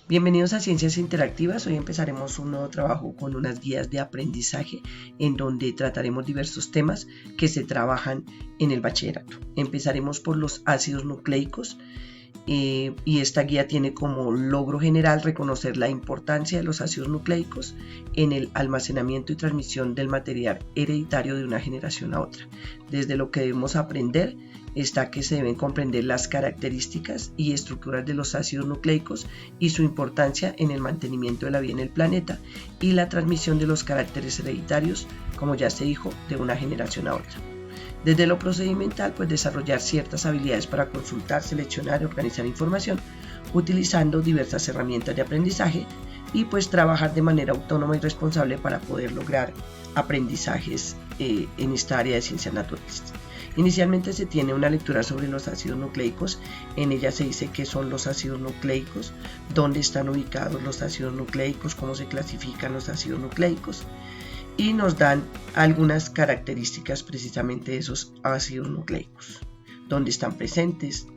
Bienvenidos a Ciencias Interactivas. Hoy empezaremos un nuevo trabajo con unas guías de aprendizaje en donde trataremos diversos temas que se trabajan en el bachillerato. Empezaremos por los ácidos nucleicos y esta guía tiene como logro general reconocer la importancia de los ácidos nucleicos en el almacenamiento y transmisión del material hereditario de una generación a otra. Desde lo que debemos aprender está que se deben comprender las características y estructuras de los ácidos nucleicos y su importancia en el mantenimiento de la vida en el planeta y la transmisión de los caracteres hereditarios, como ya se dijo, de una generación a otra. Desde lo procedimental, pues desarrollar ciertas habilidades para consultar, seleccionar y organizar información utilizando diversas herramientas de aprendizaje y pues trabajar de manera autónoma y responsable para poder lograr aprendizajes en esta área de ciencias naturales. Inicialmente se tiene una lectura sobre los ácidos nucleicos. En ella se dice qué son los ácidos nucleicos, dónde están ubicados los ácidos nucleicos, cómo se clasifican los ácidos nucleicos y nos dan algunas características precisamente de esos ácidos nucleicos, dónde están presentes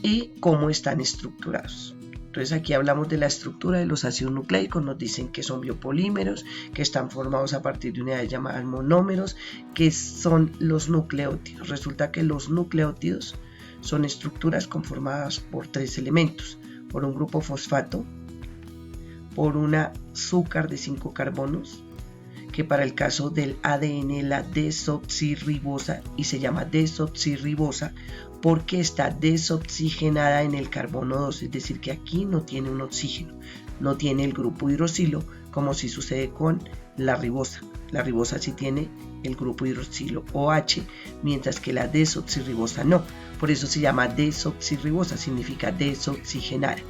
y cómo están estructurados. Entonces aquí hablamos de la estructura de los ácidos nucleicos, nos dicen que son biopolímeros, que están formados a partir de unidades llamadas monómeros, que son los nucleótidos. Resulta que los nucleótidos son estructuras conformadas por tres elementos, por un grupo fosfato, por un azúcar de 5 carbonos, que para el caso del ADN es la desoxirribosa y se llama desoxirribosa porque está desoxigenada en el carbono 2, es decir que aquí no tiene un oxígeno, no tiene el grupo hidroxilo como si sucede con la ribosa. La ribosa sí tiene el grupo hidroxilo OH, mientras que la desoxirribosa no, por eso se llama desoxirribosa, significa desoxigenada.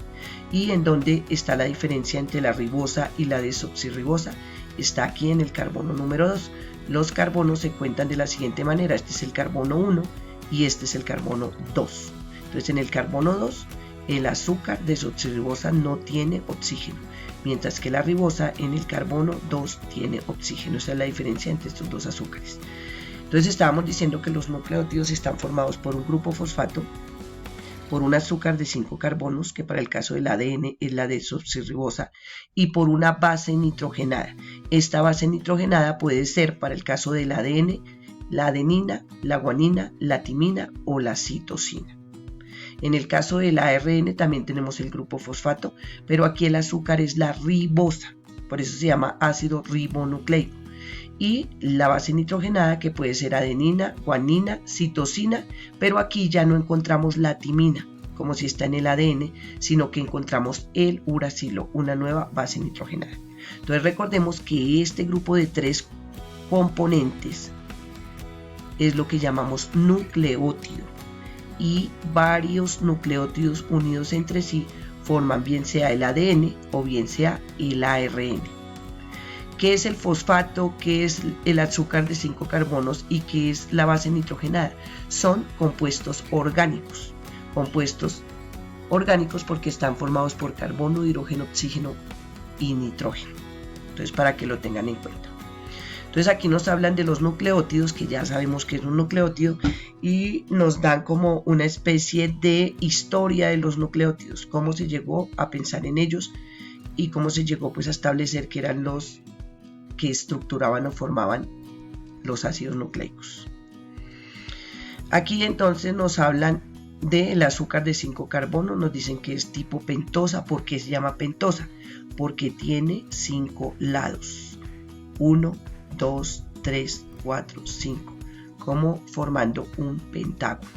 ¿Y en dónde está la diferencia entre la ribosa y la desoxirribosa? Está aquí en el carbono número 2. Los carbonos se cuentan de la siguiente manera: este es el carbono 1 y este es el carbono 2. Entonces en el carbono 2 el azúcar desoxirribosa no tiene oxígeno, mientras que la ribosa en el carbono 2 tiene oxígeno. Esa es la diferencia entre estos dos azúcares. Entonces estábamos diciendo que los nucleótidos están formados por un grupo fosfato, por un azúcar de 5 carbonos, que para el caso del ADN es la desoxirribosa, y por una base nitrogenada. Esta base nitrogenada puede ser, para el caso del ADN, la adenina, la guanina, la timina o la citosina. En el caso del ARN también tenemos el grupo fosfato, pero aquí el azúcar es la ribosa, por eso se llama ácido ribonucleico. Y la base nitrogenada, que puede ser adenina, guanina, citosina, pero aquí ya no encontramos la timina, como si está en el ADN, sino que encontramos el uracilo, una nueva base nitrogenada. Entonces recordemos que este grupo de 3 componentes es lo que llamamos nucleótido, y varios nucleótidos unidos entre sí forman bien sea el ADN o bien sea el ARN. ¿Qué es el fosfato? ¿Qué es el azúcar de 5 carbonos? ¿Y qué es la base nitrogenada? Son compuestos orgánicos. Compuestos orgánicos porque están formados por carbono, hidrógeno, oxígeno y nitrógeno. Entonces, para que lo tengan en cuenta. Entonces, aquí nos hablan de los nucleótidos, que ya sabemos que es un nucleótido, y nos dan como una especie de historia de los nucleótidos, cómo se llegó a pensar en ellos y cómo se llegó pues a establecer que eran los que estructuraban o formaban los ácidos nucleicos. Aquí entonces nos hablan del azúcar de 5 carbonos, nos dicen que es tipo pentosa. ¿Por qué se llama pentosa? Porque tiene 5 lados, 1, 2, 3, 4, 5, como formando un pentágono.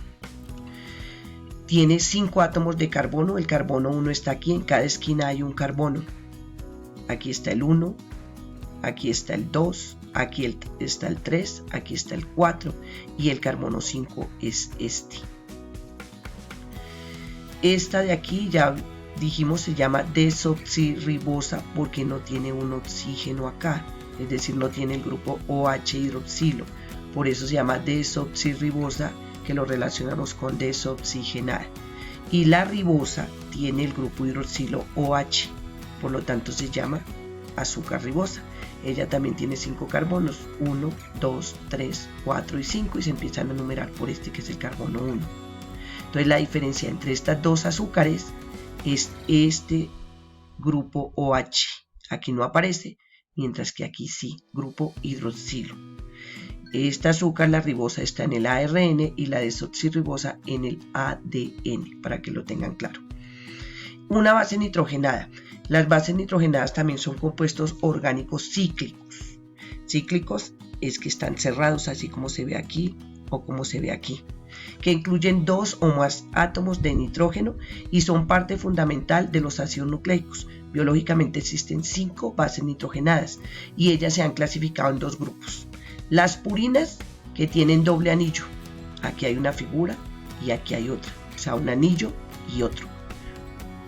Tiene 5 átomos de carbono, el carbono 1 está aquí, en cada esquina hay un carbono. Aquí está el 1, aquí está el 2, aquí está el 3, aquí está el 4 y el carbono 5 es este. Esta de aquí ya dijimos se llama desoxirribosa porque no tiene un oxígeno acá, es decir, no tiene el grupo OH hidroxilo, por eso se llama desoxirribosa, que lo relacionamos con desoxigenada. Y la ribosa tiene el grupo hidroxilo OH, por lo tanto se llama azúcar ribosa. Ella también tiene 5 carbonos, 1, 2, 3, 4 y 5, y se empiezan a numerar por este que es el carbono 1. Entonces la diferencia entre estas dos azúcares es este grupo OH. Aquí no aparece, mientras que aquí sí, grupo hidroxilo. Esta azúcar, la ribosa, está en el ARN y la desoxirribosa en el ADN, para que lo tengan claro. Una base nitrogenada. Las bases nitrogenadas también son compuestos orgánicos cíclicos. Cíclicos es que están cerrados, así como se ve aquí o como se ve aquí, que incluyen 2 o más átomos de nitrógeno y son parte fundamental de los ácidos nucleicos. Biológicamente existen 5 bases nitrogenadas y ellas se han clasificado en 2 grupos. Las purinas, que tienen doble anillo. Aquí hay una figura y aquí hay otra. O sea, un anillo y otro.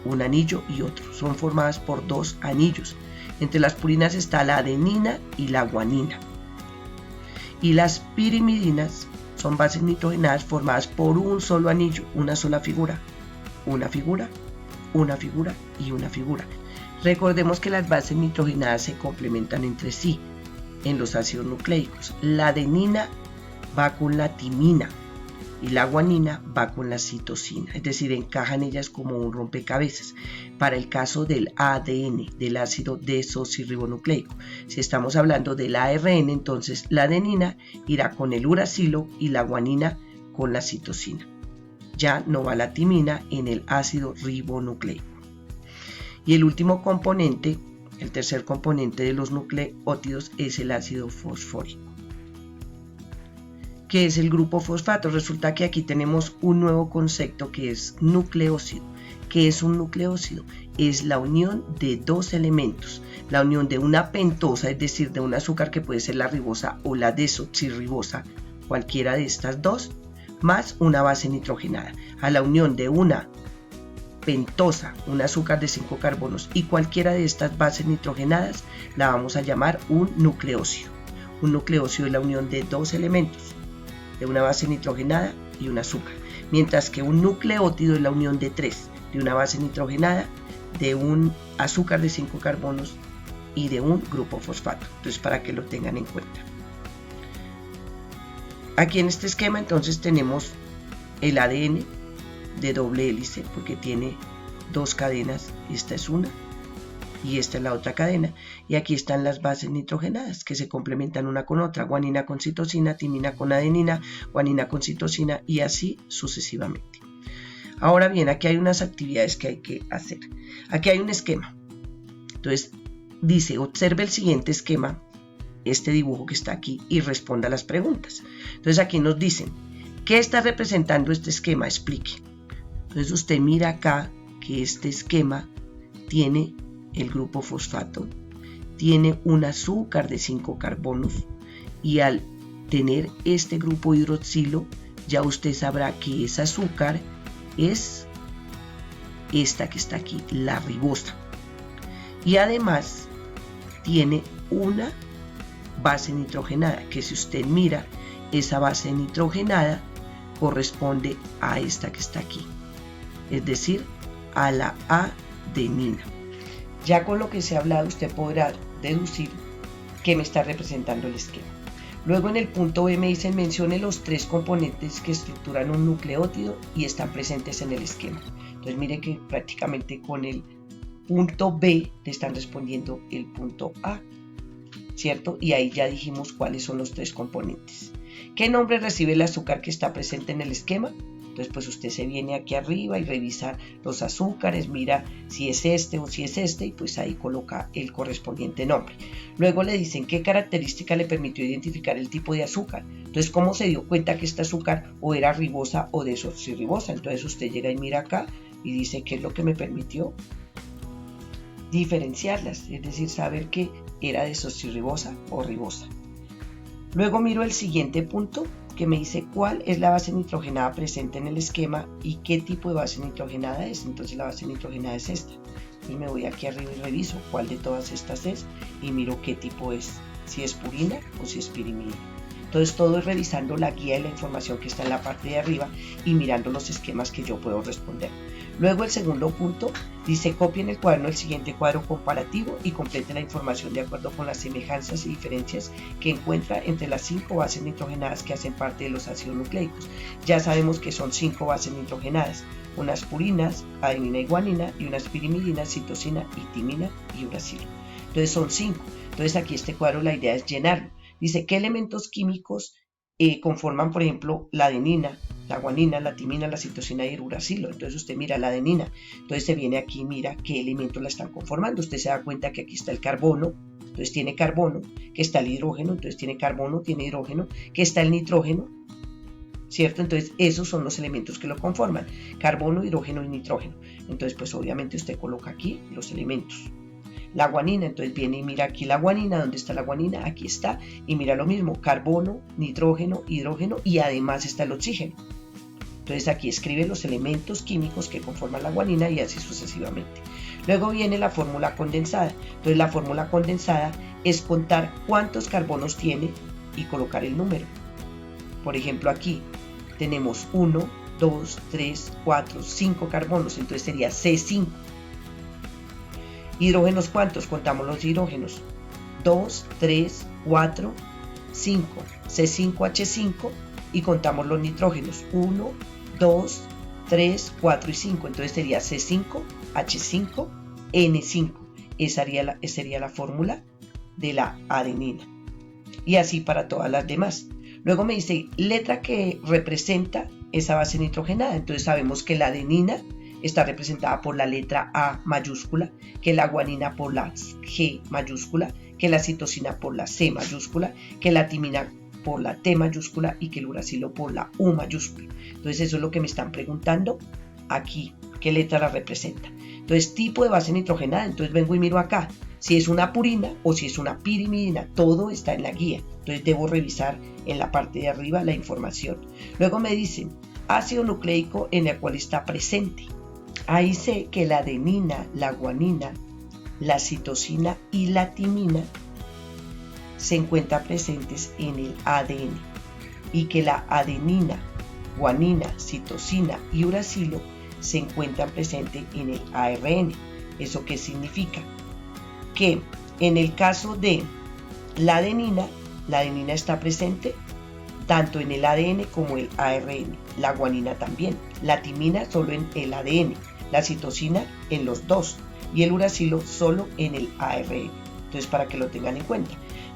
Un anillo y otro. Son formadas por 2 anillos. Entre las purinas está la adenina y la guanina. Y las pirimidinas son bases nitrogenadas formadas por un solo anillo, una sola figura. Una figura, una figura y una figura. Recordemos que las bases nitrogenadas se complementan entre sí. En los ácidos nucleicos, la adenina va con la timina y la guanina va con la citosina, es decir, encajan ellas como un rompecabezas. Para el caso del ADN, del ácido desoxirribonucleico, si estamos hablando del ARN, entonces la adenina irá con el uracilo y la guanina con la citosina. Ya no va la timina en el ácido ribonucleico. Y el último componente, el tercer componente de los nucleótidos, es el ácido fosfórico. ¿Qué es el grupo fosfato? Resulta que aquí tenemos un nuevo concepto que es nucleócido. ¿Qué es un nucleócido? Es la unión de 2 elementos, la unión de una pentosa, es decir, de un azúcar que puede ser la ribosa o la desoxirribosa, cualquiera de estas dos, más una base nitrogenada. A la unión de una pentosa, un azúcar de 5 carbonos y cualquiera de estas bases nitrogenadas la vamos a llamar un nucleócido. Un nucleócido es la unión de 2 elementos, de una base nitrogenada y un azúcar, mientras que un nucleótido es la unión de 3, de una base nitrogenada, de un azúcar de 5 carbonos y de un grupo fosfato. Entonces, para que lo tengan en cuenta. Aquí en este esquema entonces tenemos el ADN de doble hélice porque tiene 2 cadenas, esta es una y esta es la otra cadena, y aquí están las bases nitrogenadas que se complementan una con otra, guanina con citosina, timina con adenina, guanina con citosina y así sucesivamente. Ahora bien, aquí hay unas actividades que hay que hacer. Aquí hay un esquema, entonces dice, observe el siguiente esquema, este dibujo que está aquí, y responda las preguntas. Entonces aquí nos dicen, ¿qué está representando este esquema? Explique. Entonces usted mira acá que este esquema tiene el grupo fosfato, tiene un azúcar de 5 carbonos y al tener este grupo hidroxilo ya usted sabrá que ese azúcar es esta que está aquí, la ribosa, y además tiene una base nitrogenada que si usted mira esa base nitrogenada corresponde a esta que está aquí, es decir, a la adenina. Ya con lo que se ha hablado usted podrá deducir que me está representando el esquema. Luego en el punto B me dicen mencione los 3 componentes que estructuran un nucleótido y están presentes en el esquema. Entonces mire que prácticamente con el punto B le están respondiendo el punto A, ¿cierto? Y ahí ya dijimos cuáles son los 3 componentes. ¿Qué nombre recibe el azúcar que está presente en el esquema? Entonces pues usted se viene aquí arriba y revisa los azúcares, mira si es este o si es este y pues ahí coloca el correspondiente nombre. Luego le dicen qué característica le permitió identificar el tipo de azúcar. Entonces cómo se dio cuenta que este azúcar o era ribosa o desoxirribosa. Entonces usted llega y mira acá y dice qué es lo que me permitió diferenciarlas, es decir, saber que era desoxirribosa o ribosa. Luego miro el siguiente punto que me dice cuál es la base nitrogenada presente en el esquema y qué tipo de base nitrogenada es. Entonces la base nitrogenada es esta. Y me voy aquí arriba y reviso cuál de todas estas es y miro qué tipo es, si es purina o si es pirimidina. Entonces todo es revisando la guía de la información que está en la parte de arriba y mirando los esquemas que yo puedo responder. Luego el segundo punto dice copien el cuaderno el siguiente cuadro comparativo y complete la información de acuerdo con las semejanzas y diferencias que encuentra entre las 5 bases nitrogenadas que hacen parte de los ácidos nucleicos. Ya sabemos que son 5 bases nitrogenadas, unas purinas, adenina y guanina, y unas pirimidina, citosina y timina y uracilo. Entonces son 5. Entonces aquí este cuadro la idea es llenarlo. Dice qué elementos químicos conforman, por ejemplo, la adenina, la guanina, la timina, la citosina y el uracilo. Entonces usted mira la adenina, entonces se viene aquí y mira qué elementos la están conformando. Usted se da cuenta que aquí está el carbono, entonces tiene carbono, que está el hidrógeno, entonces tiene carbono, tiene hidrógeno, que está el nitrógeno, ¿cierto? Entonces esos son los elementos que lo conforman, carbono, hidrógeno y nitrógeno. Entonces pues obviamente usted coloca aquí los elementos. La guanina, entonces viene y mira aquí la guanina, ¿dónde está la guanina? Aquí está, y mira lo mismo, carbono, nitrógeno, hidrógeno y además está el oxígeno. Entonces aquí escribe los elementos químicos que conforman la guanina y así sucesivamente. Luego viene la fórmula condensada. Entonces la fórmula condensada es contar cuántos carbonos tiene y colocar el número. Por ejemplo aquí tenemos 1, 2, 3, 4, 5 carbonos, entonces sería C5. ¿Hidrógenos cuántos? Contamos los hidrógenos. 2, 3, 4, 5. C5H5 y contamos los nitrógenos. 1, 2, 3, 4 y 5. Entonces sería C5H5N5. Esa sería la fórmula de la adenina. Y así para todas las demás. Luego me dice letra que representa esa base nitrogenada. Entonces sabemos que la adenina está representada por la letra A mayúscula, que la guanina por la G mayúscula, que la citosina por la C mayúscula, que la timina por la T mayúscula y que el uracilo por la U mayúscula. Entonces eso es lo que me están preguntando aquí, qué letra la representa. Entonces tipo de base nitrogenada, entonces vengo y miro acá, si es una purina o si es una pirimidina, todo está en la guía. Entonces debo revisar en la parte de arriba la información. Luego me dicen ácido nucleico en el cual está presente. Ahí sé que la adenina, la guanina, la citosina y la timina se encuentran presentes en el ADN y que la adenina, guanina, citosina y uracilo se encuentran presentes en el ARN. ¿Eso qué significa? Que en el caso de la adenina está presente tanto en el ADN como el ARN, la guanina también, la timina solo en el ADN, la citosina en los dos y el uracilo solo en el ARN. Entonces para que lo tengan en cuenta.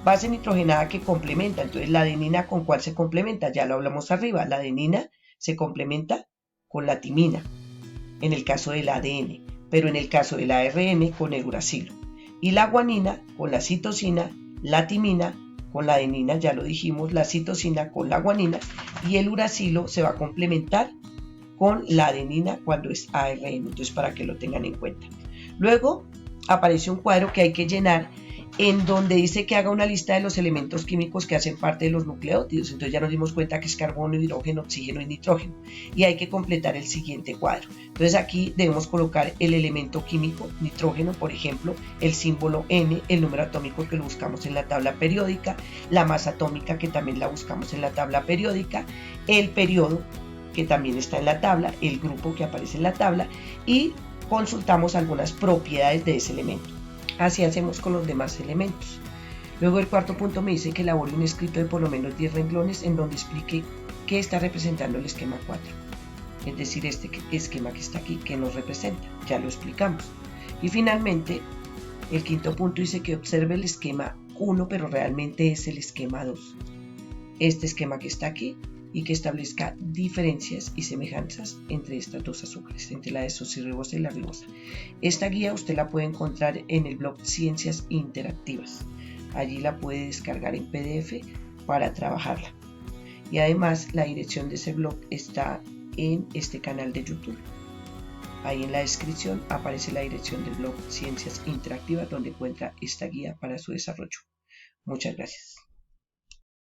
Base nitrogenada que complementa, entonces la adenina ¿con cuál se complementa? Ya lo hablamos arriba, la adenina se complementa con la timina en el caso del ADN, pero en el caso del ARN con el uracilo. Y la guanina con la citosina, la timina con la adenina, ya lo dijimos, la citosina con la guanina y el uracilo se va a complementar con la adenina cuando es ARN, entonces para que lo tengan en cuenta. Luego aparece un cuadro que hay que llenar en donde dice que haga una lista de los elementos químicos que hacen parte de los nucleótidos. Entonces ya nos dimos cuenta que es carbono, hidrógeno, oxígeno y nitrógeno. Y hay que completar el siguiente cuadro. Entonces aquí debemos colocar el elemento químico, nitrógeno, por ejemplo, el símbolo N, el número atómico que lo buscamos en la tabla periódica, la masa atómica que también la buscamos en la tabla periódica, el periodo que también está en la tabla, el grupo que aparece en la tabla y consultamos algunas propiedades de ese elemento. Así hacemos con los demás elementos. Luego el cuarto punto me dice que elabore un escrito de por lo menos 10 renglones en donde explique qué está representando el esquema 4. Es decir, este esquema que está aquí, ¿qué nos representa? Ya lo explicamos. Y finalmente, el quinto punto dice que observe el esquema 1, pero realmente es el esquema 2. Este esquema que está aquí y que establezca diferencias y semejanzas entre estas dos azúcares, entre la desoxirribosa y la ribosa. Esta guía usted la puede encontrar en el blog Ciencias Interactivas. Allí la puede descargar en PDF para trabajarla. Y además la dirección de ese blog está en este canal de YouTube. Ahí en la descripción aparece la dirección del blog Ciencias Interactivas donde encuentra esta guía para su desarrollo. Muchas gracias.